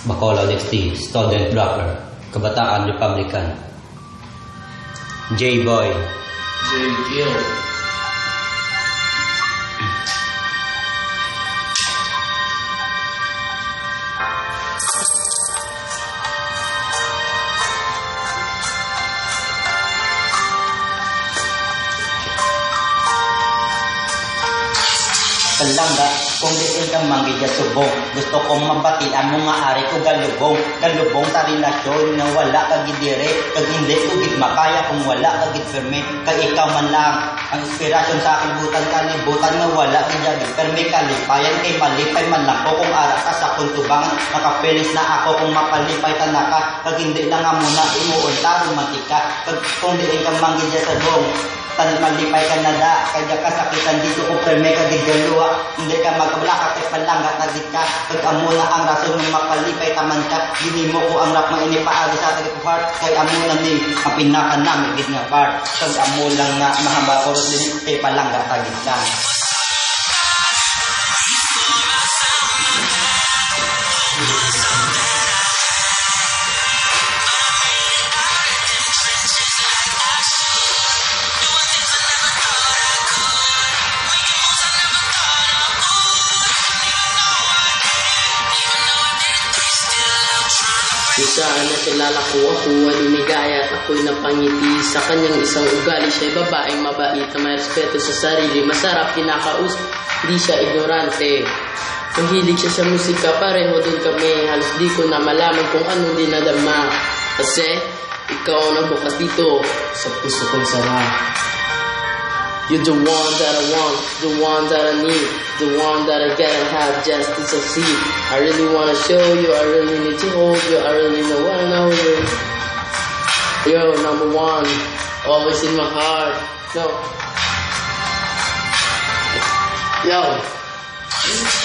Bacolod XT, Student Rocker, Kabataan Republican. J-Boy. J-Kill. Kalangga, kung diin kang manggidya subong, gusto kong mabatian mo nga ari ko galubong sa relasyon na wala kagidire, kag hindi ko gid makaya kung wala kagid firme, kag ikaw man lang ang inspirasyon sa aking kalibutan nga wala kagid firme, kalipayan kay malipay man lang ko kung ara ka sa kuntubang, nakapilis na ako kung mapalipay ka na ka, kag hindi na nga muna imuunta romantika, kag kung diin kang manggidya sa subong, malipay ka na da, kaya kasakitan dito kung firme kagid galuwa, hindi ka magkabla ka palangga kagid ka, kag amo na ang rason ng mapalipay taman ka, hindi mo ko ang rap mga inipaagi sa ating heart, kay amo na ni ang pinaka namin gid nga part, kag amo lang nga mahaba ko din kay palangga kagid ka. Saan nakilala ko ako ay lumigaya at ako'y napangiti sa kanyang isang ugali. Siya'y babaeng mabait na may respeto sa sarili, masarap kinakausap, di siya ignorante. Mahilig siya sa musika, pareho din kami, halos di ko na malaman kung anong dinadama. Kasi ikaw ang nagbukas dito sa puso kong sara. You're the one that I want, the one that I need, the one that I gotta have just to succeed. I really wanna show you, I really need to hold you, I really wanna know you. Yo, number one, always in my heart. No. Yo.